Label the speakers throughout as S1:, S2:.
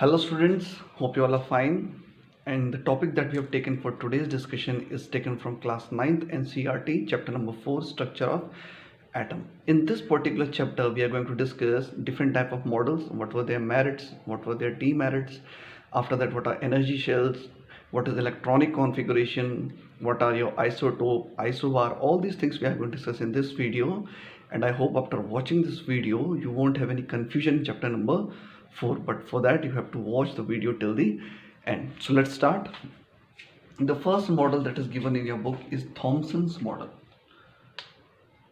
S1: Hello students, hope you all are fine. And the topic that we have taken for today's discussion is taken from class 9th NCERT chapter number 4, structure of atom. In this particular chapter we are going to discuss different type of models, what were their merits, what were their demerits, after that what are energy shells, what is electronic configuration, what are your isotope, isobar, all these things we are going to discuss in this video. And I hope after watching this video you won't have any confusion in chapter number 4, but for that you have to watch the video till the end. So let's start. The first model that is given in your book is Thomson's model.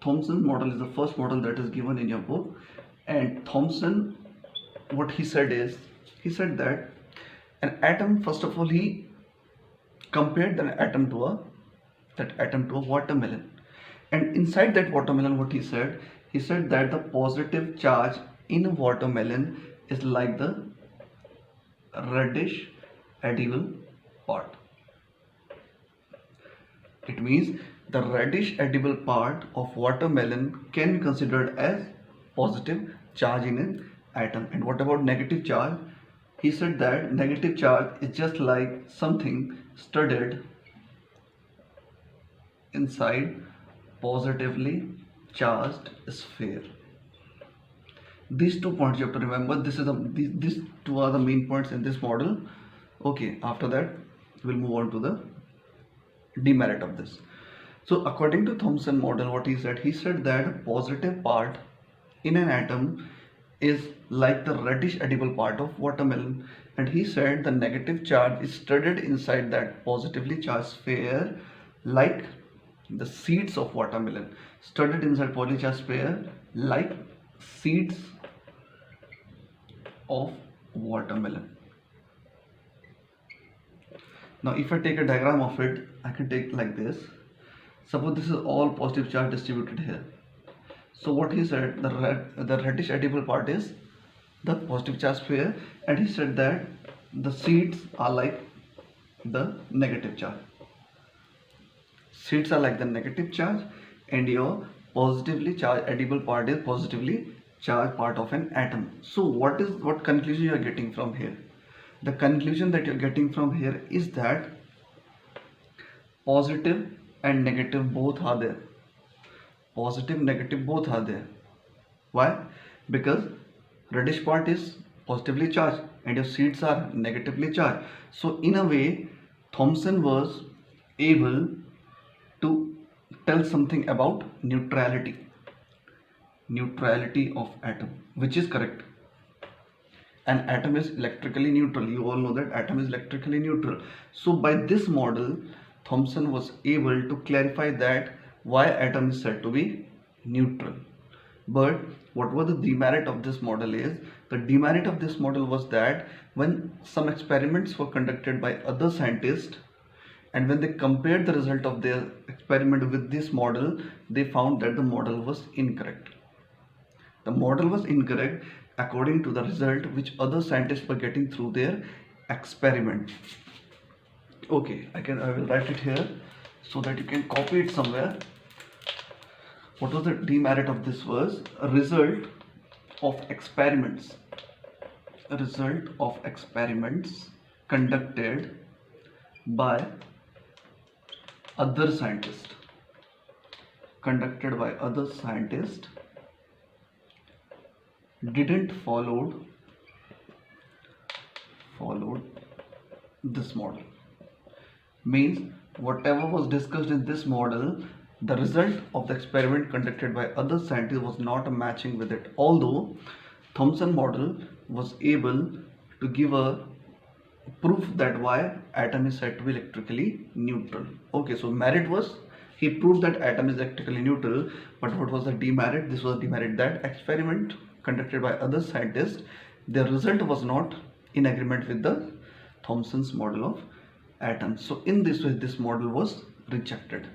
S1: Thomson's model is the first model that is given in your book. And Thomson, what he said is, he said that an atom, first of all, he compared that atom to a watermelon. And inside that watermelon, what he said that the positive charge in a watermelon is like the reddish edible part. It means the reddish edible part of watermelon can be considered as positive charge in an atom. And what about negative charge? He said that negative charge is just like something studded inside positively charged sphere. These 2 points you have to remember. These two are the main points in this model. Okay, after that we'll move on to the demerit of this. So according to Thomson model, what he said that positive part in an atom is like the reddish edible part of watermelon, and he said the negative charge is studded inside that positively charged sphere like the seeds of watermelon. Studded inside positively charged sphere like seeds of watermelon. Now if I take a diagram of it, I can take like this. Suppose this is all positive charge distributed here. So what he said, the reddish edible part is the positive charge sphere, and he said that the seeds are like the negative charge. Seeds are like the negative charge, and your positively charged edible part is positively charged part of an atom. So what conclusion you are getting from here? The conclusion that you are getting from here is that positive and negative both are there. Positive, negative both are there. Why? Because reddish part is positively charged and your seeds are negatively charged. So in a way, Thomson was able to tell something about neutrality of atom, which is correct. An atom is electrically neutral. You all know that atom is electrically neutral. So by this model, Thomson was able to clarify that why atom is said to be neutral. But what was the demerit of this model is, the demerit of this model was that when some experiments were conducted by other scientists, and when they compared the result of their experiment with this model, they found that the model was incorrect. The model was incorrect according to the result which other scientists were getting through their experiment. Okay, I will write it here so that you can copy it somewhere. What was the demerit of this was a result of experiments conducted by other scientists didn't followed this model. Means whatever was discussed in this model, the result of the experiment conducted by other scientists was not matching with it, although Thomson model was able to give a proof that why atom is said to be electrically neutral. Okay, so merit was he proved that atom is electrically neutral, but what was the demerit? This was demerit that experiment conducted by other scientists, their result was not in agreement with the Thomson's model of atoms. So in this way this model was rejected.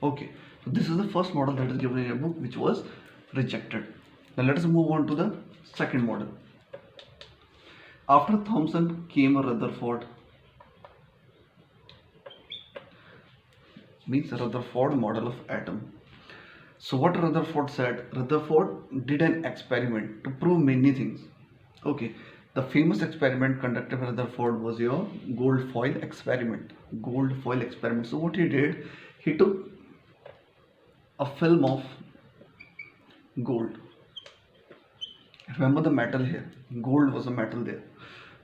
S1: Okay, so this is the first model that is given in your book which was rejected. Now let us move on to the second model. After Thomson came a Rutherford, means Rutherford model of atom. So what Rutherford said, Rutherford did an experiment to prove many things. Okay, The famous experiment conducted by Rutherford was your gold foil experiment. Gold foil experiment. So what he did, he took a film of gold. Remember the metal here. Gold was a metal there.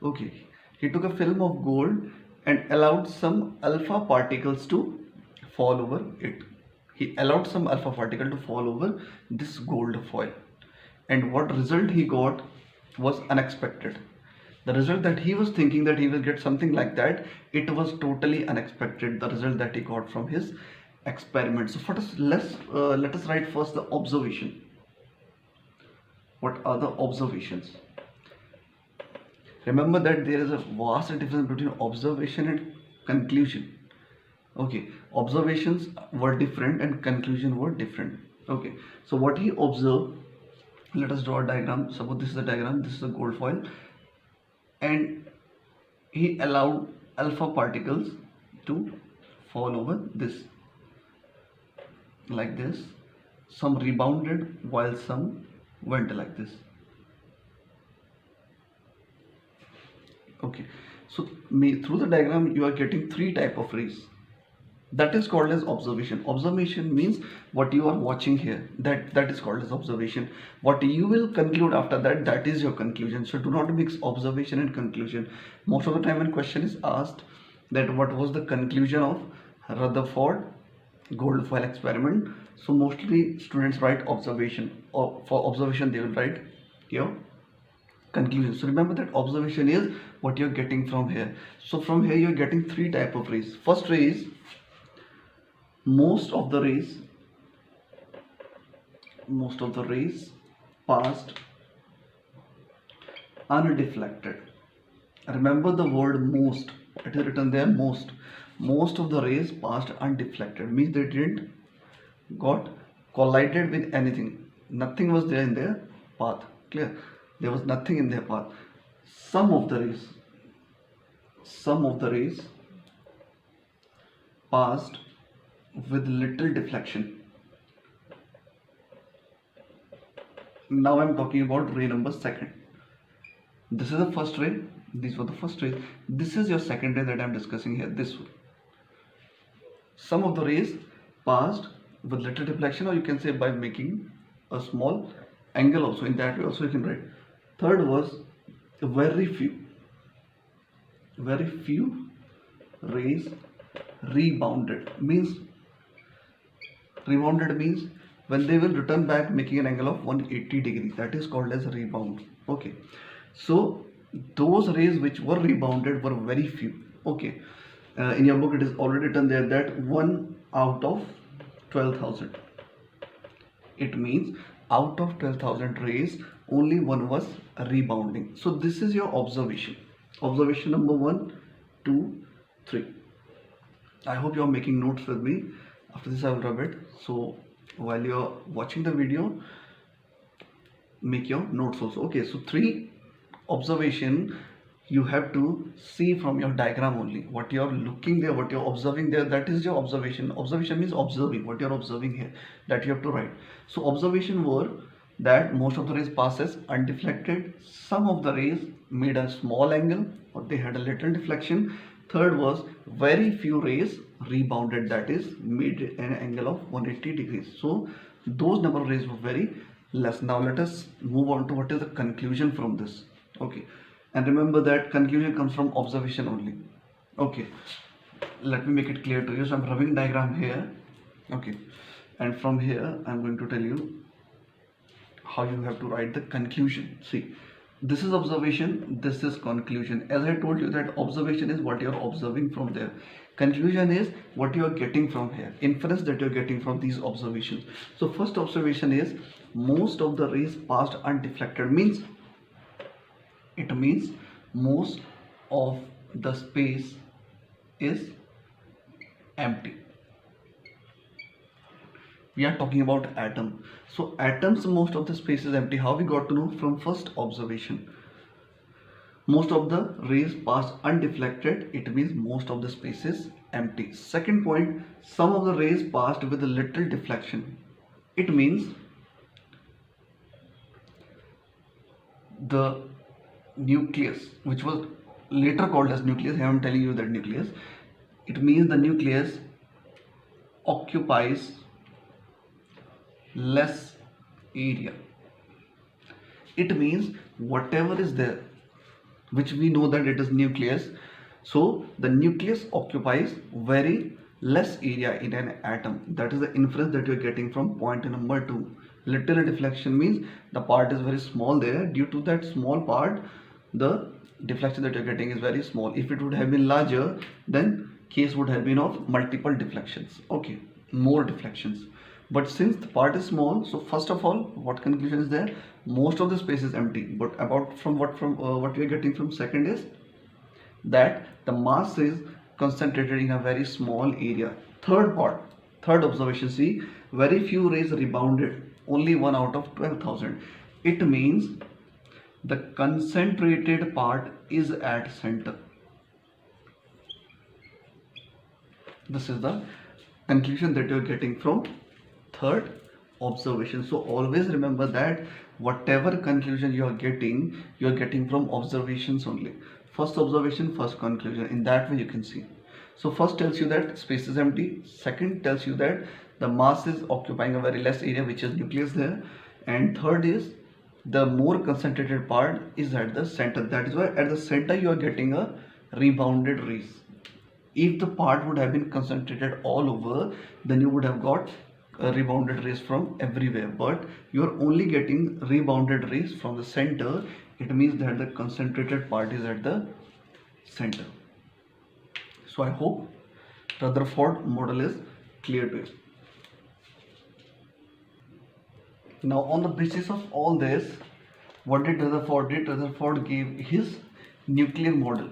S1: Okay. He took a film of gold and allowed some alpha particles to fall over it. He allowed some alpha particle to fall over this gold foil. And what result he got was unexpected. The result that he was thinking that he will get something like that, it was totally unexpected, the result that he got from his experiment. So let us write first the observation. What are the observations? Remember that there is a vast difference between observation and conclusion. Okay, observations were different and conclusion were different. Okay, so what he observed, let us draw a diagram. Suppose this is a diagram, this is a gold foil, and he allowed alpha particles to fall over this like this. Some rebounded while some went like this. Okay, so through the diagram you are getting three type of rays. That is called as observation. Observation means what you are watching here, that is called as observation. What you will conclude after that, that is your conclusion. So do not mix observation and conclusion. Most of the time when question is asked that what was the conclusion of Rutherford gold foil experiment, so mostly students write observation, or for observation they will write your conclusion. So remember that observation is what you're getting from here. So from here you're getting three type of rays. First ray is most of the rays passed undeflected. Remember the word most, it is written there, most of the rays passed undeflected, means they didn't got collided with anything, nothing was there in their path. Clear? There was nothing in their path. Some of the rays passed with little deflection. Now I am talking about ray number second. This is the first ray, these were the first rays. This is your second ray that I am discussing here, this one. Some of the rays passed with little deflection, or you can say by making a small angle also, in that way also you can write. Third was very few rays rebounded. Means when they will return back making an angle of 180 degrees, that is called as rebound. Okay, so those rays which were rebounded were very few. Okay, in your book it is already written there that 1 out of 12,000. It means out of 12,000 rays only one was rebounding. So this is your observation. Observation number 1, 2, 3. I hope you are making notes with me. After this I will rub it. So while you are watching the video, make your notes also. Okay, so 3 observation you have to see from your diagram only. What you are looking there, what you are observing there, that is your observation. Observation means observing, what you are observing here, that you have to write. So observation were that most of the rays passes undeflected, some of the rays made a small angle or they had a little deflection. Third was very few rays rebounded, that is made an angle of 180 degrees. So those number of rays were very less. Now let us move on to what is the conclusion from this. Okay, and remember that conclusion comes from observation only. Okay, let me make it clear to you. So I'm rubbing diagram here. Okay, and from here I'm going to tell you how you have to write the conclusion. See, this is observation, this is conclusion. As I told you that observation is what you are observing from there, conclusion is what you are getting from here, inference that you are getting from these observations. So first observation is most of the rays passed undeflected, means it means most of the space is empty. We are talking about atom. So atoms, most of the space is empty. How we got to know? From first observation. Most of the rays passed undeflected, it means most of the space is empty. Second point, some of the rays passed with a little deflection. It means the nucleus, which was later called as nucleus. Here I am telling you that nucleus. It means the nucleus occupies less area. It means whatever is there, which we know that it is nucleus, so the nucleus occupies very less area in an atom. That is the inference that you are getting from point number 2. Lateral deflection means the part is very small there. Due to that small part, the deflection that you are getting is very small. If it would have been larger, then case would have been of multiple deflections. Okay, more deflections. But since the part is small, so first of all, what conclusion is there? Most of the space is empty. But about from what we are getting from second is that the mass is concentrated in a very small area. Third observation, see, very few rays rebounded, only 1 out of 12,000. It means the concentrated part is at center. This is the conclusion that you are getting from third observation. So always remember that whatever conclusion you are getting from observations only. First observation, first conclusion. In that way you can see. So first tells you that space is empty. Second tells you that the mass is occupying a very less area, which is nucleus there. And third is the more concentrated part is at the center. That is why at the center you are getting a rebounded rays. If the part would have been concentrated all over, then you would have got rebounded rays from everywhere, but you are only getting rebounded rays from the center. It means that the concentrated part is at the center. So I hope Rutherford model is clear to you. Now on the basis of all this, what did Rutherford did? Rutherford gave his nuclear model.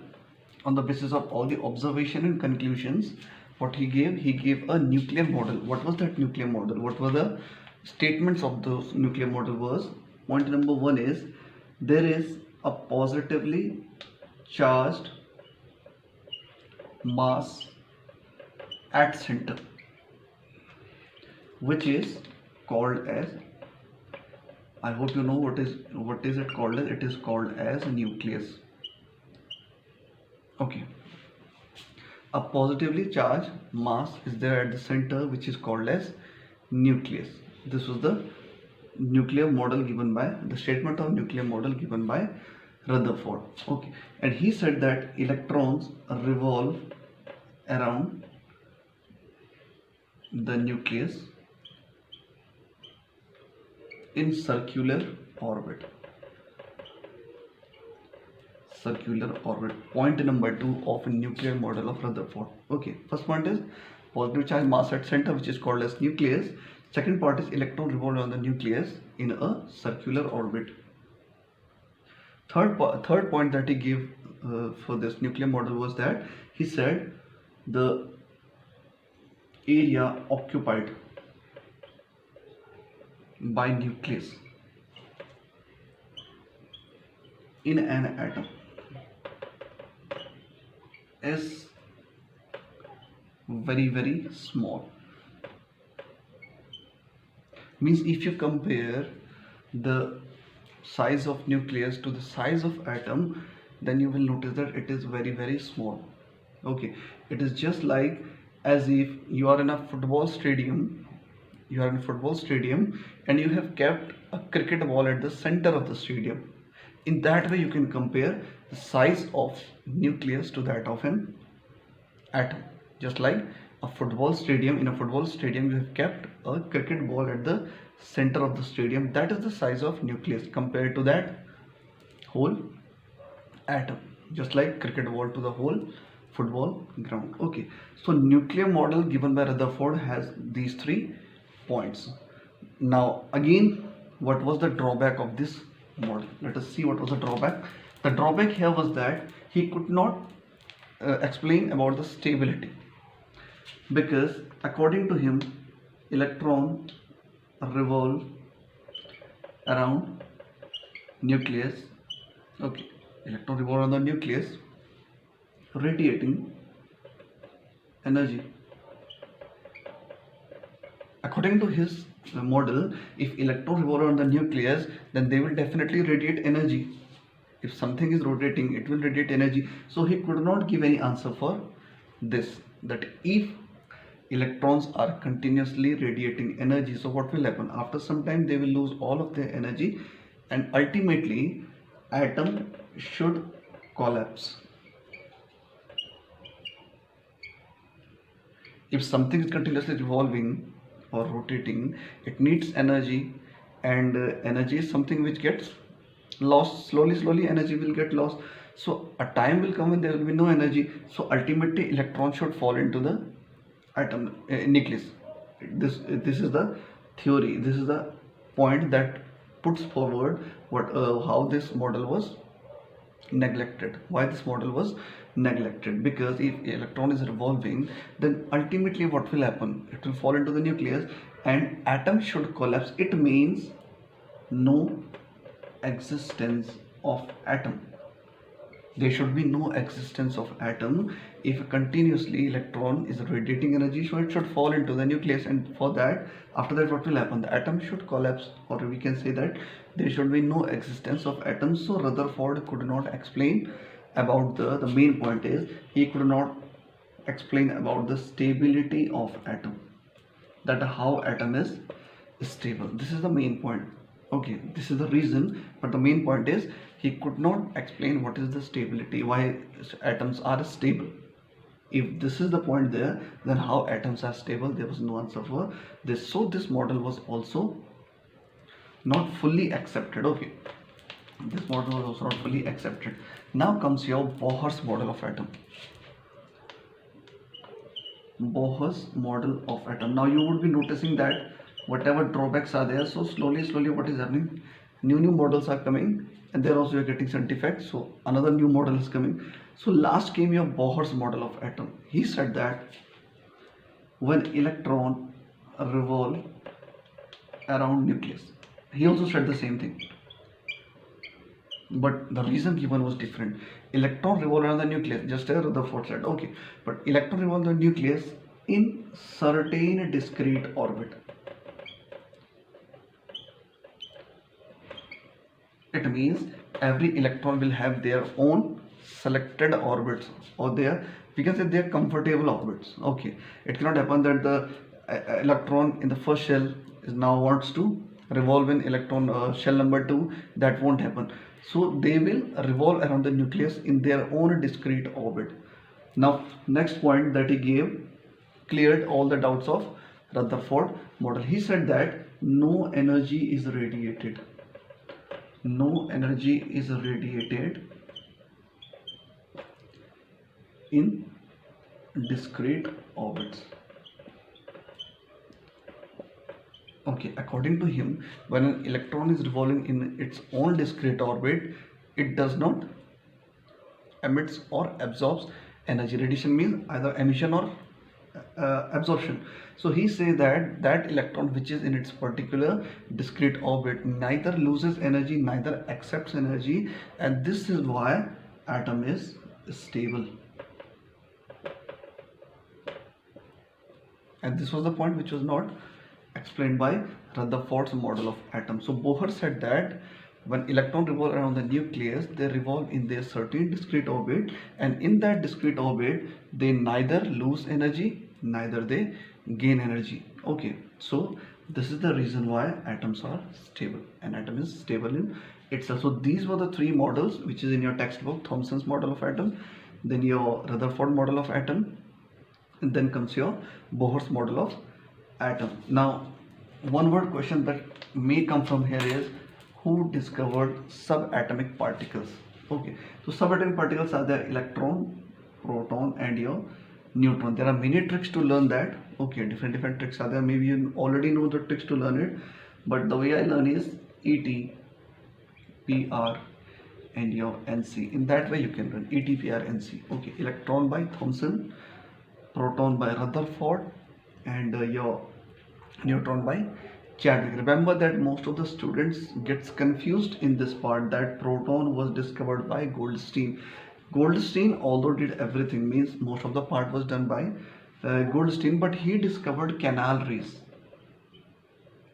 S1: On the basis of all the observation and conclusions, what he gave a nuclear model. What was that nuclear model? What were the statements of those nuclear model was? Point number 1 is there is a positively charged mass at center, which is called as, I hope you know what is it called as? It is called as nucleus. Okay, a positively charged mass is there at the center, which is called as nucleus. This was the nuclear model given by, the statement of nuclear model given by Rutherford. Okay, and he said that electrons revolve around the nucleus in circular orbit. Point number 2 of a nuclear model of Rutherford. Okay, first point is positive charge mass at center, which is called as nucleus. Second part is electron revolve around the nucleus in a circular orbit. Third point that he gave for this nuclear model was that he said the area occupied by nucleus in an atom is very small. Means if you compare the size of nucleus to the size of atom, then you will notice that it is very small. Okay, it is just like as if you are in a football stadium. And you have kept a cricket ball at the center of the stadium. In that way you can compare the size of nucleus to that of an atom. Just like a football stadium, in a football stadium you have kept a cricket ball at the center of the stadium. That is the size of nucleus compared to that whole atom. Just like cricket ball to the whole football ground. Okay, so nuclear model given by Rutherford has these 3 points. Now again, what was the drawback of this model? Let us see what was the drawback. The drawback here was that he could not explain about the stability, because according to him electron revolve around nucleus. Okay, electron revolve around the nucleus radiating energy. According to his model, if electrons revolve around the nucleus, then they will definitely radiate energy. If something is rotating, it will radiate energy. So he could not give any answer for this, that if electrons are continuously radiating energy, so what will happen? After some time they will lose all of their energy, and ultimately atom should collapse. If something is continuously revolving or rotating, it needs energy, and energy is something which gets lost. Slowly energy will get lost. So a time will come when there will be no energy, so ultimately electron should fall into the atom nucleus. This is the theory, this is the point that puts forward what how this model was neglected. Why this model was neglected? Because if electron is revolving, then ultimately what will happen? It will fall into the nucleus and atom should collapse. It means no existence of atom. There should be no existence of atom if continuously electron is radiating energy, so it should fall into the nucleus, and for that, after that, what will happen? The atom should collapse, or we can say that there should be no existence of atoms. So Rutherford could not explain about the main point is he could not explain about the stability of atom, that how atom is stable. This is the main point. Okay, this is the reason, but the main point is he could not explain what is the stability, why atoms are stable. If this is the point there, then how atoms are stable? There was no answer for this. So this model was also not fully accepted. Okay, this model was also not fully accepted. Now comes your Bohr's model of atom. Bohr's model of atom. Now you would be noticing that whatever drawbacks are there, so slowly what is happening, new models are coming, and there also you are getting some defects, so another new model is coming. So last came your Bohr's model of atom. He said that when electron revolve around nucleus, he also said the same thing, but the reason given was different. Electron revolve around the nucleus, just as Rutherford said. Okay, but electron revolve the nucleus in certain discrete orbit. It means every electron will have their own selected orbits, or their, we can say, their comfortable orbits. Okay, it cannot happen that the electron in the first shell is now wants to revolve in electron shell number 2. That won't happen. So they will revolve around the nucleus in their own discrete orbit. Now next point that he gave cleared all the doubts of Rutherford model. He said that no energy is radiated. No energy is radiated in discrete orbits. Okay, according to him, when an electron is revolving in its own discrete orbit, it does not emits or absorbs energy. Radiation means either emission or absorption. So he says that electron which is in its particular discrete orbit neither loses energy, neither accepts energy, and this is why atom is stable. And this was the point which was not explained by Rutherford's model of atom. So Bohr said that when electrons revolve around the nucleus, they revolve in their certain discrete orbit, and in that discrete orbit they neither lose energy, neither they gain energy. Okay, so this is the reason why atoms are stable, and atom is stable in itself. So these were the three models which is in your textbook: Thomson's model of atom, then your Rutherford model of atom, and then comes your Bohr's model of atom. Now one word question that may come from here is, who discovered subatomic particles? Okay, so subatomic particles are the electron, proton, and your neutron. There are many tricks to learn that. Okay, different tricks are there. Maybe you already know the tricks to learn it, but the way I learn is ET, PR, and your NC. In that way you can learn ET, PR, NC. Okay, electron by Thomson, proton by Rutherford, and your neutron by Chadwick. Remember that most of the students gets confused in this part, that proton was discovered by Goldstein. Goldstein, although did everything, means most of the part was done by Goldstein, but he discovered canal rays.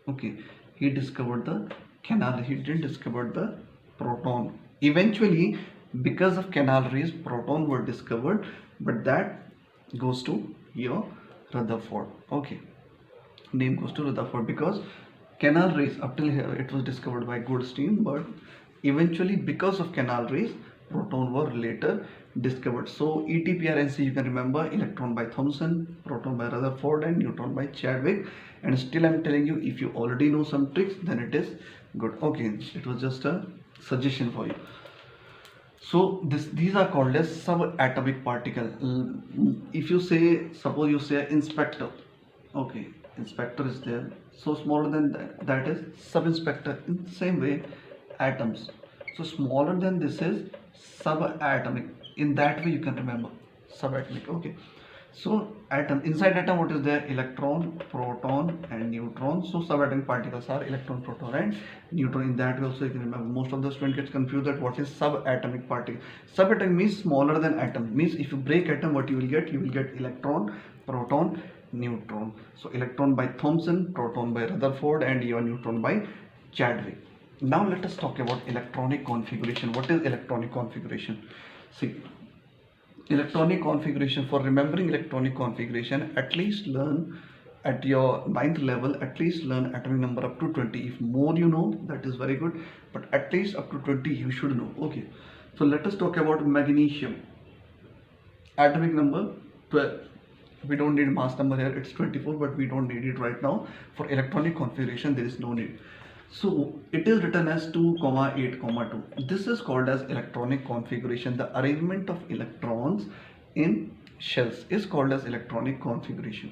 S1: Okay, he discovered the canal, he didn't discover the proton. Eventually, because of canal rays, proton were discovered, but that goes to your Rutherford. Okay, name goes to Rutherford because canal rays up till here it was discovered by Goldstein, but eventually because of canal rays, proton were later discovered. So ETPRNC you can remember: electron by Thomson, proton by Rutherford, and neutron by Chadwick. And still I'm telling you, if you already know some tricks, then it is good. Okay, it was just a suggestion for you. So these are called as subatomic particle. If you say, suppose you say inspector, okay, inspector is there, so smaller than that is sub-inspector. In the same way, atoms, so smaller than this is subatomic. In that way you can remember subatomic. Okay, so atom, inside atom what is there? Electron, proton and neutron. So subatomic particles are electron, proton and neutron. In that way also you can remember. Most of the students get confused that what is subatomic particle. Subatomic means smaller than atom, means if you break atom, what you will get? You will get electron, proton, neutron. So electron by Thomson, proton by Rutherford, and your neutron by Chadwick. Now let us talk about electronic configuration. What is electronic configuration? See, electronic configuration, for remembering electronic configuration, at least learn at your 9th level, at least learn atomic number up to 20. If more you know, that is very good, but at least up to 20 you should know. Okay, so let us talk about magnesium. Atomic number 12. We don't need mass number here, it's 24, but we don't need it right now. For electronic configuration there is no need. So it is written as 2, 8, 2. This is called as electronic configuration. The arrangement of electrons in shells is called as electronic configuration.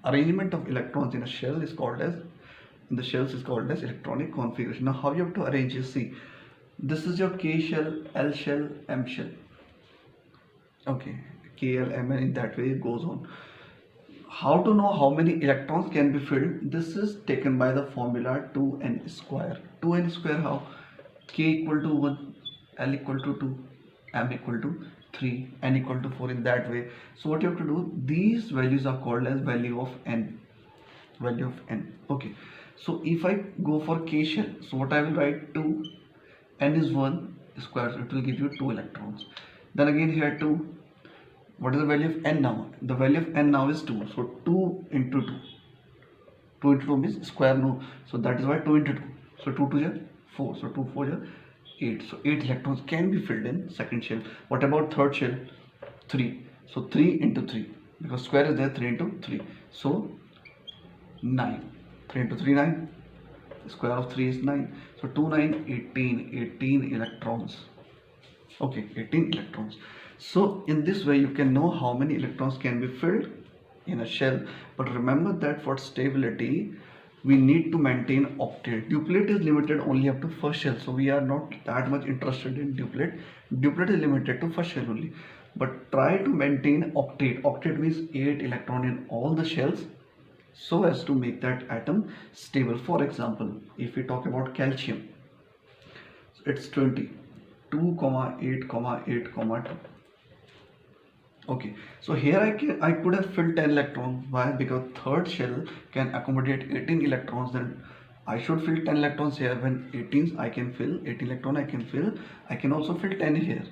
S1: Arrangement of electrons in a shell is called as, in the shells is called as electronic configuration. Now how you have to arrange is, see, this is your K shell, L shell, M shell. Okay, K, L, M, and in that way it goes on. How to know how many electrons can be filled? This is taken by the formula 2n square. 2n square how? K equal to 1, L equal to 2, M equal to 3, N equal to 4, in that way. So what you have to do, these values are called as value of n. Value of n. Okay. So if I go for K shell, so what I will write, 2, n is 1 square, so it will give you 2 electrons. Then again here 2. What is the value of n now? The value of n now is 2. So 2 into 2. 2 into 2 means square, no. So that is why 2 into 2. So 2 to is 4. So 2 4 is 8. So 8 electrons can be filled in second shell. What about third shell? 3. So 3 into 3. Because square is there, 3 into 3. So 9. 3 into 3, 9. The square of 3 is 9. So 2, 9, 18. 18 electrons. Okay, 18 electrons. So in this way you can know how many electrons can be filled in a shell. But remember that for stability we need to maintain octet. Duplet is limited only up to first shell, so we are not that much interested in duplet. Duplet is limited to first shell only. But try to maintain octet. Octet means 8 electrons in all the shells, so as to make that atom stable. For example, if we talk about calcium, it's 20. 2, 8, 8, 2. Okay, so here I could have filled 10 electrons. Why? Because third shell can accommodate 18 electrons. Then I should fill 10 electrons here. When 18 I can fill 18 electron, I can fill. I can also fill 10 here.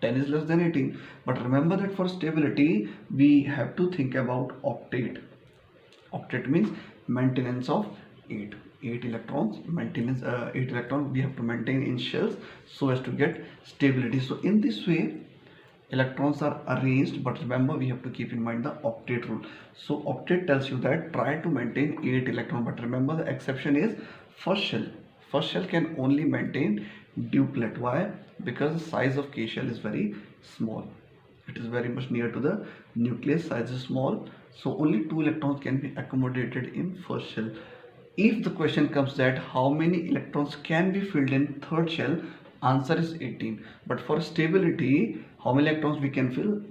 S1: 10 is less than 18. But remember that for stability we have to think about octet. Octet means maintenance of 8 electrons. Maintenance 8 electrons we have to maintain in shells so as to get stability. So in this way electrons are arranged, but remember we have to keep in mind the octet rule. So octet tells you that try to maintain 8 electrons, but remember the exception is first shell. First shell can only maintain duplet. Why? Because the size of K shell is very small. It is very much near to the nucleus, size is small, so only 2 electrons can be accommodated in first shell. If the question comes that how many electrons can be filled in third shell, answer is 18. But for stability, how many electrons we can fill?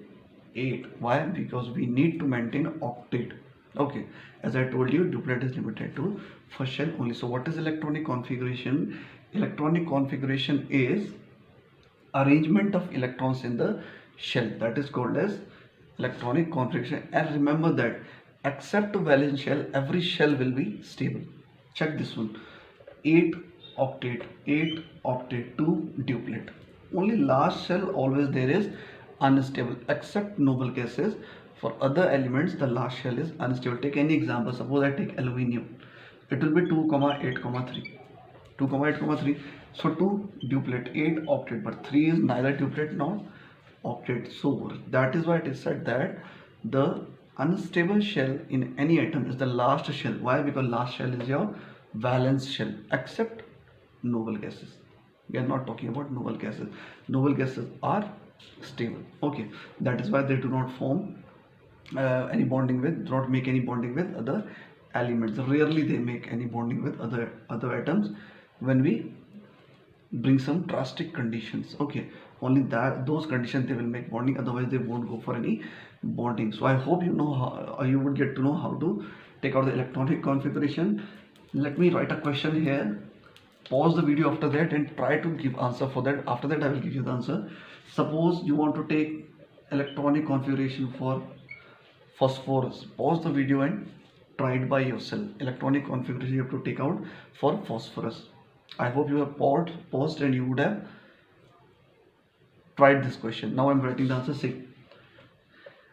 S1: 8. Why? Because we need to maintain octet. Okay, as I told you, duplet is limited to first shell only. So what is electronic configuration? Electronic configuration is arrangement of electrons in the shell. That is called as electronic configuration. And remember that except valence shell, every shell will be stable. Check this one. 8 octet, 8 octet, 2 duplet. Only last shell always there is unstable except noble gases. For other elements the last shell is unstable. Take any example. Suppose I take aluminium. It will be 2, 8, 3. 2, 8, 3. So 2 duplet, 8 octet, but 3 is neither duplet nor octet. So that is why it is said that the unstable shell in any atom is the last shell. Why? Because last shell is your valence shell except noble gases. We are not talking about noble gases. Noble gases are stable. Okay, that is why they do not form any bonding with, do not make any bonding with other elements. Rarely they make any bonding with other atoms when we bring some drastic conditions. Okay, only that those conditions they will make bonding, otherwise they won't go for any bonding. So I hope you know how you would get to know how to take out the electronic configuration. Let me write a question here, pause the video after that and try to give answer for that. After that I will give you the answer. Suppose you want to take electronic configuration for phosphorus. Pause the video and try it by yourself. Electronic configuration you have to take out for phosphorus. I hope you have paused and you would have tried this question. Now I am writing the answer. See,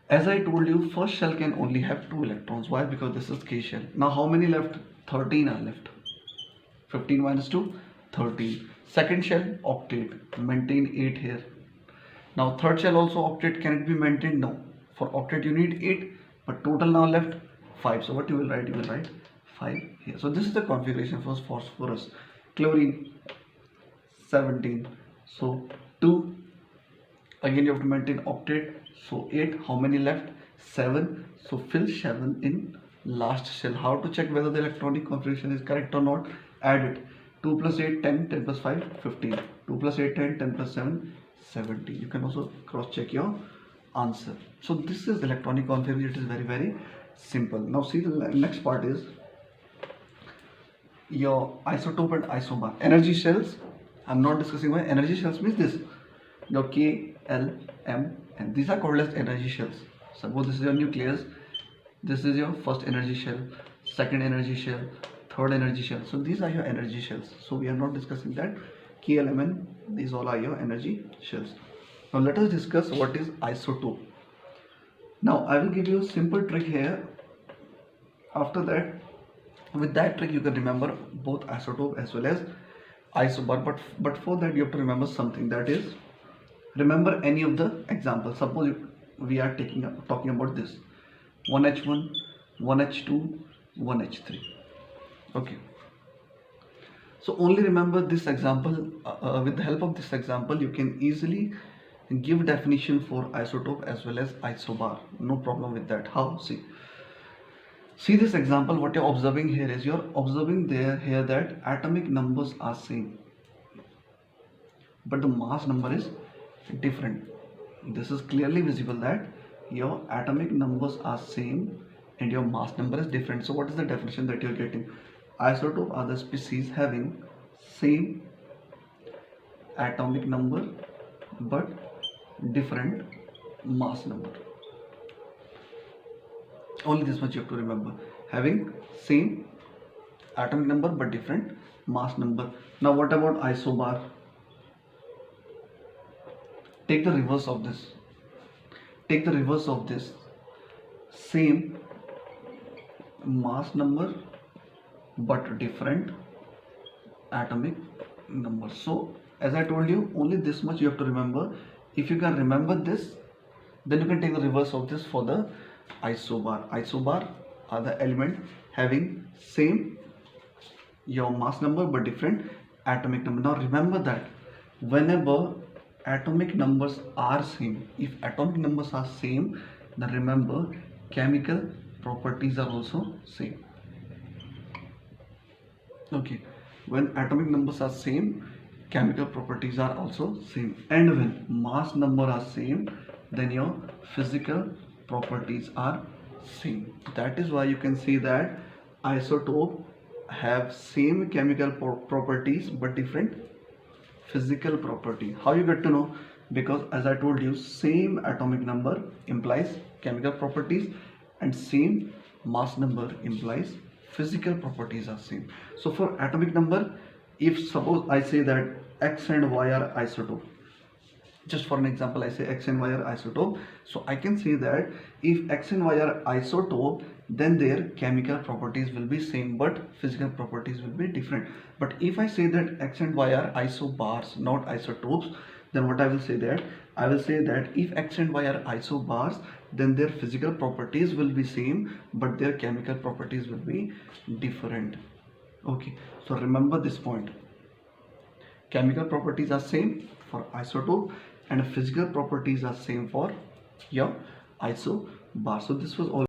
S1: as I told you, first shell can only have 2 electrons. Why? Because this is K shell. Now how many left? 13 are left. 15 minus 2, 13. Second shell, octet. Maintain 8 here. Now third shell also octet. Can it be maintained? No. For octet you need 8, but total now left 5. So what you will write? You will write 5 here. So this is the configuration for phosphorus. Chlorine 17. So 2. Again you have to maintain octet. So 8. How many left? 7. So fill 7 in last shell. How to check whether the electronic configuration is correct or not? Add it. 2 plus 8, 10. 10 plus 5, 15. 2 plus 8, 10. 10 plus 7, 70. You can also cross check your answer. So this is electronic configuration. It is very simple. Now see, the next part is your isotope and isobar. Energy shells, I'm not discussing why. Energy shells means this, your K, L, M, and these are called as energy shells. Suppose this is your nucleus, this is your first energy shell, second energy shell, third energy shell. So these are your energy shells. So we are not discussing that. K, L, M, N, these all are your energy shells. Now let us discuss what is isotope. Now I will give you a simple trick here. After that, with that trick you can remember both isotope as well as isobar. But for that you have to remember something, that is, remember any of the examples. Suppose we are talking about this 1H1, 1H2, 1H3. Okay. So only remember this example. With the help of this example you can easily give definition for isotope as well as isobar. No problem with that. How? See this example. What you're observing here is you're observing here that atomic numbers are same, but the mass number is different. This is clearly visible that your atomic numbers are same and your mass number is different. So what is the definition that you're getting? Isotope are the species having same atomic number but different mass number. Only this much you have to remember. Having same atomic number but different mass number. Now what about isobar? Take the reverse of this. Take the reverse of this. Same mass number but different atomic number. So as I told you, only this much you have to remember. If you can remember this, then you can take the reverse of this for the isobar. Isobar are the element having same your mass number but different atomic number. Now remember that whenever atomic numbers are same, if atomic numbers are same, then remember chemical properties are also same. Okay, when atomic numbers are same, chemical properties are also same, and when mass number are same, then your physical properties are same. That is why you can see that isotope have same chemical properties but different physical property. How you get to know? Because as I told you, same atomic number implies chemical properties and same mass number implies physical properties are same. So for atomic number, if suppose I say that X and Y are isotope, just for an example I say X and Y are isotope, so I can say that if X and Y are isotope, then their chemical properties will be same but physical properties will be different. But if I say that X and Y are isobars, not isotopes, then what I will say that if X and Y are isobars, then their physical properties will be same but their chemical properties will be different. Okay, so remember this point. Chemical properties are same for isotope and physical properties are same for your isobar. So this was all